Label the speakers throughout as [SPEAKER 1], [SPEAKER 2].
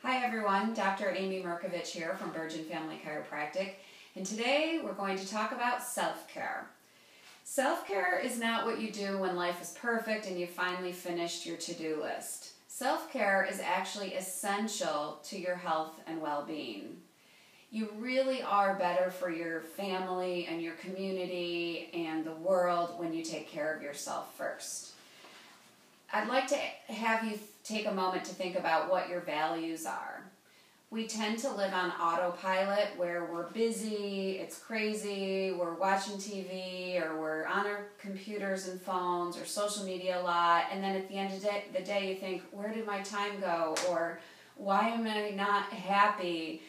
[SPEAKER 1] Hi everyone, Dr. Amy Mercovich here from Bergen Family Chiropractic, and today we're going to talk about self-care. Self-care is not what you do when life is perfect and you finally finished your to-do list. Self-care is actually essential to your health and well-being. You really are better for your family and your community and the world when you take care of yourself first. I'd like to have you take a moment to think about what your values are. We tend to live on autopilot where we're busy, it's crazy, we're watching TV, or we're on our computers and phones or social media a lot, and then at the end of the day you think, where did my time go? Or why am I not happy?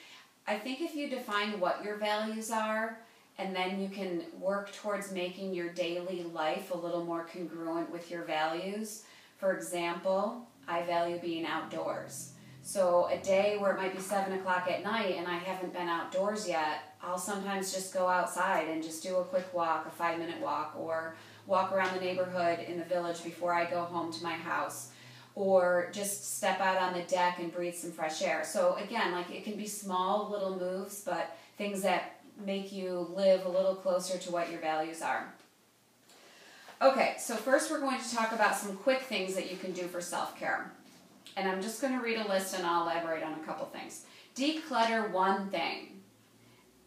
[SPEAKER 1] I think if you define what your values are, and then you can work towards making your daily life a little more congruent with your values. For example, I value being outdoors. So a day where it might be 7 o'clock at night and I haven't been outdoors yet, I'll sometimes just go outside and just do a quick walk, a 5-minute walk, or walk around the neighborhood in the village before I go home to my house, or just step out on the deck and breathe some fresh air. So again, like it can be small little moves, but things that make you live a little closer to what your values are. Okay, so first we're going to talk about some quick things that you can do for self-care. And I'm just going to read a list and I'll elaborate on a couple things. Declutter one thing.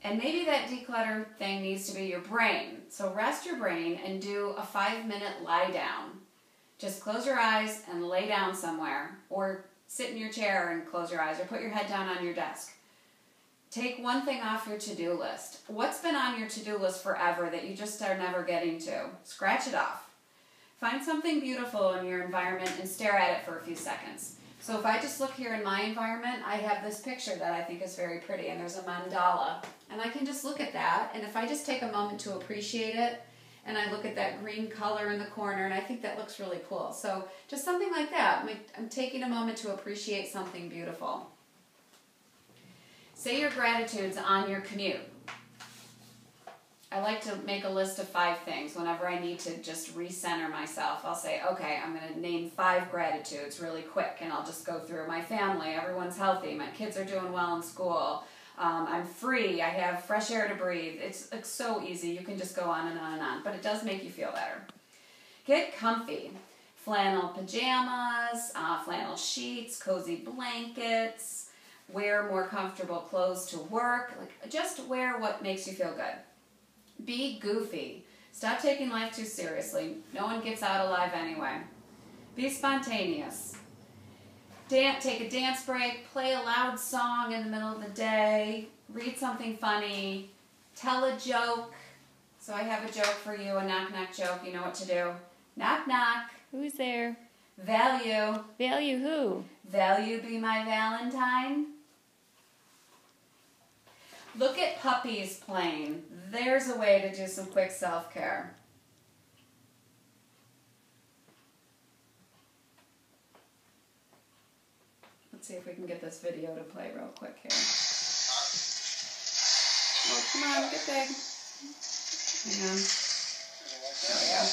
[SPEAKER 1] And maybe that declutter thing needs to be your brain. So rest your brain and do a 5-minute lie down. Just close your eyes and lay down somewhere, or sit in your chair and close your eyes, or put your head down on your desk. Take one thing off your to-do list. What's been on your to-do list forever that you just are never getting to? Scratch it off. Find something beautiful in your environment and stare at it for a few seconds. So if I just look here in my environment, I have this picture that I think is very pretty, and there's a mandala. And I can just look at that, and if I just take a moment to appreciate it, and I look at that green color in the corner, and I think that looks really cool. So just something like that. I'm taking a moment to appreciate something beautiful. Say your gratitudes on your commute. I like to make a list of 5 things whenever I need to just recenter myself. I'll say, okay, I'm going to name 5 gratitudes really quick, and I'll just go through my family. Everyone's healthy. My kids are doing well in school. I'm free. I have fresh air to breathe. It's so easy. You can just go on and on and on, but it does make you feel better. Get comfy. Flannel pajamas, flannel sheets, cozy blankets. Wear more comfortable clothes to work. Just wear what makes you feel good. Be goofy. Stop taking life too seriously. No one gets out alive anyway. Be spontaneous. Take a dance break. Play a loud song in the middle of the day. Read something funny. Tell a joke. So I have a joke for you, a knock-knock joke. You know what to do. Knock, knock.
[SPEAKER 2] Who's there?
[SPEAKER 1] Value.
[SPEAKER 2] Value who?
[SPEAKER 1] Value be my Valentine. Look at puppies playing. There's a way to do some quick self-care. Let's see if we can get this video to play real quick here. Oh, come on, get big. Hang on. There we go.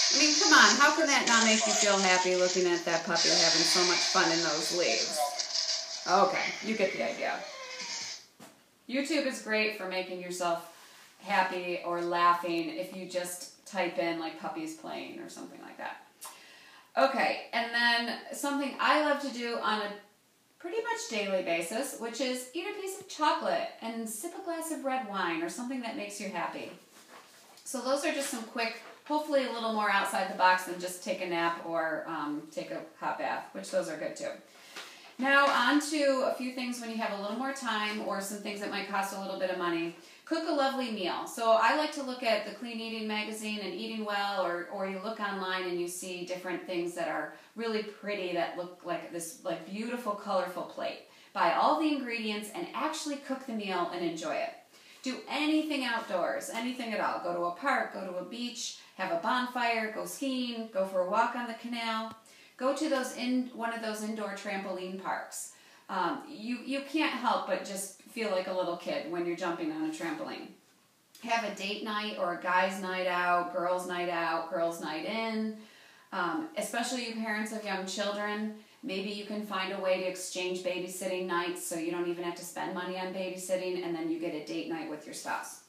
[SPEAKER 1] I mean, come on, how can that not make you feel happy looking at that puppy having so much fun in those leaves? Okay, you get the idea. YouTube is great for making yourself happy or laughing if you just type in like puppies playing or something like that. Okay, and then something I love to do on a pretty much daily basis, which is eat a piece of chocolate and sip a glass of red wine or something that makes you happy. So those are just some quick, hopefully a little more outside the box than just take a nap or take a hot bath, which those are good too. Now on to a few things when you have a little more time or some things that might cost a little bit of money. Cook a lovely meal. So I like to look at the Clean Eating magazine and Eating Well, or you look online and you see different things that are really pretty that look like this beautiful, colorful plate. Buy all the ingredients and actually cook the meal and enjoy it. Do anything outdoors, anything at all. Go to a park, go to a beach, have a bonfire, go skiing, go for a walk on the canal. Go to one of those indoor trampoline parks. You can't help but just feel like a little kid when you're jumping on a trampoline. Have a date night or a guy's night out, girls' night in. Especially you parents of young children, maybe you can find a way to exchange babysitting nights so you don't even have to spend money on babysitting, and then you get a date night with your spouse.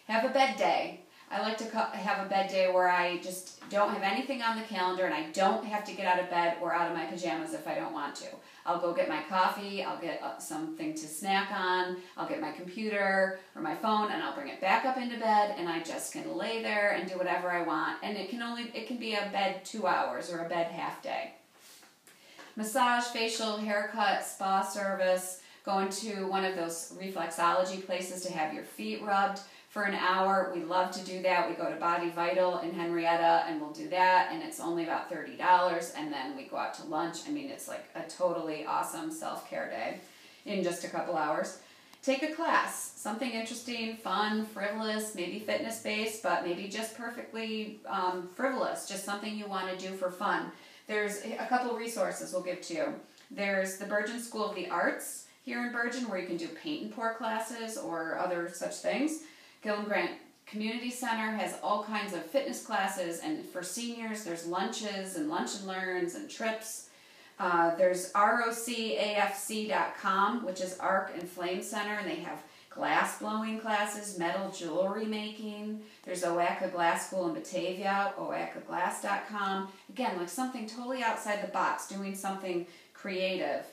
[SPEAKER 1] Have a bed day. I like to have a bed day where I just don't have anything on the calendar and I don't have to get out of bed or out of my pajamas if I don't want to. I'll go get my coffee, I'll get something to snack on, I'll get my computer or my phone, and I'll bring it back up into bed, and I just can lay there and do whatever I want. And it can be a bed 2 hours or a bed half day. Massage, facial, haircut, spa service, going to one of those reflexology places to have your feet rubbed for an hour. We love to do that. We go to Body Vital in Henrietta and we'll do that, and it's only about $30, and then we go out to lunch. I mean, it's like a totally awesome self-care day in just a couple hours. Take a class, something interesting, fun, frivolous, maybe fitness-based, but maybe just perfectly frivolous, just something you want to do for fun. There's a couple resources we'll give to you. There's the Bergen School of the Arts here in Bergen, where you can do paint and pour classes or other such things. Gilliam Grant Community Center has all kinds of fitness classes, and for seniors there's lunches and lunch and learns and trips. There's rocafc.com, which is Arc and Flame Center, and they have glass blowing classes, metal jewelry making. There's OACA Glass School in Batavia, oacaglass.com. Again, like something totally outside the box, doing something creative.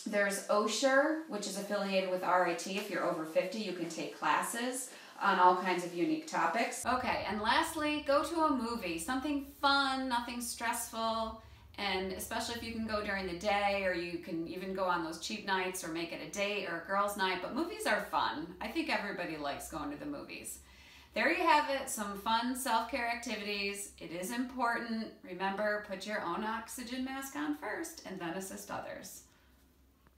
[SPEAKER 1] There's Osher, which is affiliated with RIT. If you're over 50, you can take classes on all kinds of unique topics. Okay, and lastly, go to a movie. Something fun, nothing stressful, and especially if you can go during the day, or you can even go on those cheap nights or make it a date or a girls' night, but movies are fun. I think everybody likes going to the movies. There you have it, some fun self-care activities. It is important. Remember, put your own oxygen mask on first and then assist others.